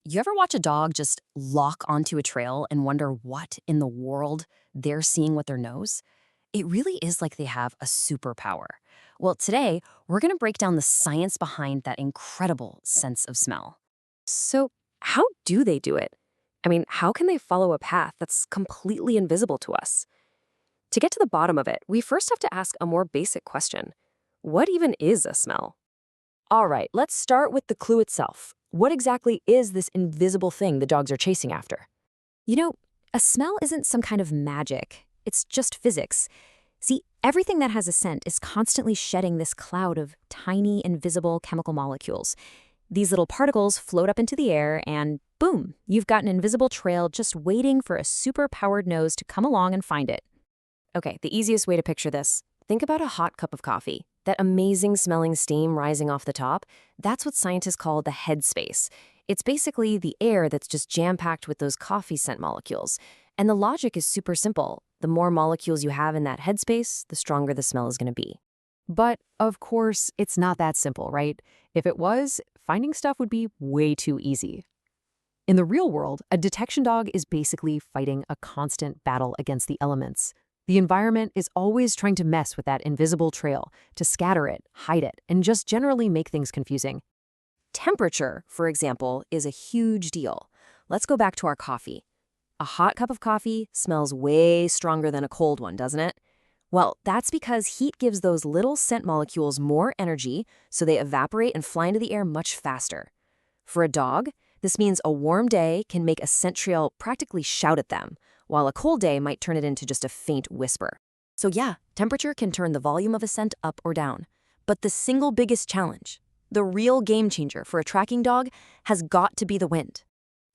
You ever watch a dog just lock onto a trail and wonder what in the world they're seeing with their nose? It really is like they have a superpower. Well, today, we're going to break down the science behind that incredible sense of smell. So, how do they do it? I mean, how can they follow a path that's completely invisible to us? To get to the bottom of it, we first have to ask a more basic question. What even is a smell? All right, let's start with the clue itself. What exactly is this invisible thing the dogs are chasing after? You know, a smell isn't some kind of magic. It's just physics. See, everything that has a scent is constantly shedding this cloud of tiny, invisible chemical molecules. These little particles float up into the air, and boom, you've got an invisible trail just waiting for a super-powered nose to come along and find it. Okay, the easiest way to picture this. Think about a hot cup of coffee. That amazing smelling steam rising off the top, that's what scientists call the headspace. It's basically the air that's just jam-packed with those coffee scent molecules. And the logic is super simple. The more molecules you have in that headspace, the stronger the smell is going to be. But, of course, it's not that simple, right? If it was, finding stuff would be way too easy. In the real world, a detection dog is basically fighting a constant battle against the elements. The environment is always trying to mess with that invisible trail, to scatter it, hide it, and just generally make things confusing. Temperature, for example, is a huge deal. Let's go back to our coffee. A hot cup of coffee smells way stronger than a cold one, doesn't it? Well, that's because heat gives those little scent molecules more energy, so they evaporate and fly into the air much faster. For a dog, this means a warm day can make a scent trail practically shout at them, while a cold day might turn it into just a faint whisper. So yeah, temperature can turn the volume of a scent up or down. But the single biggest challenge, the real game changer for a tracking dog, has got to be the wind.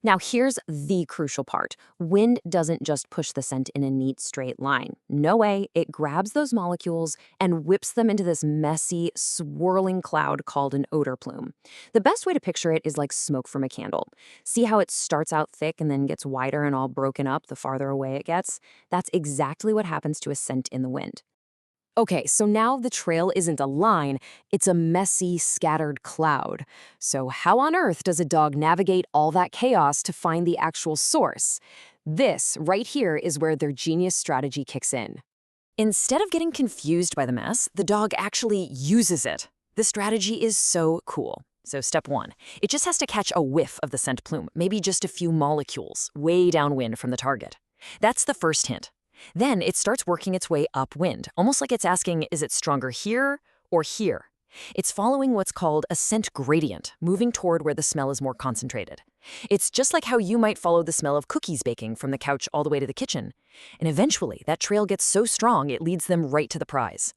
Now here's the crucial part. Wind doesn't just push the scent in a neat straight line. No way, it grabs those molecules and whips them into this messy, swirling cloud called an odor plume. The best way to picture it is like smoke from a candle. See how it starts out thick and then gets wider and all broken up the farther away it gets? That's exactly what happens to a scent in the wind. Okay, so now the trail isn't a line, it's a messy, scattered cloud. So how on earth does a dog navigate all that chaos to find the actual source? This, right here, is where their genius strategy kicks in. Instead of getting confused by the mess, the dog actually uses it. The strategy is so cool. So step one, it just has to catch a whiff of the scent plume, maybe just a few molecules, way downwind from the target. That's the first hint. Then it starts working its way upwind, almost like it's asking, is it stronger here or here? It's following what's called a scent gradient, moving toward where the smell is more concentrated. It's just like how you might follow the smell of cookies baking from the couch all the way to the kitchen. And eventually, that trail gets so strong it leads them right to the prize.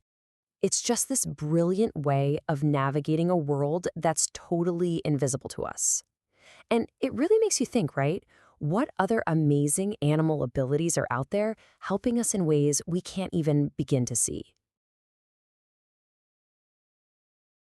It's just this brilliant way of navigating a world that's totally invisible to us. And it really makes you think, right? What other amazing animal abilities are out there helping us in ways we can't even begin to see?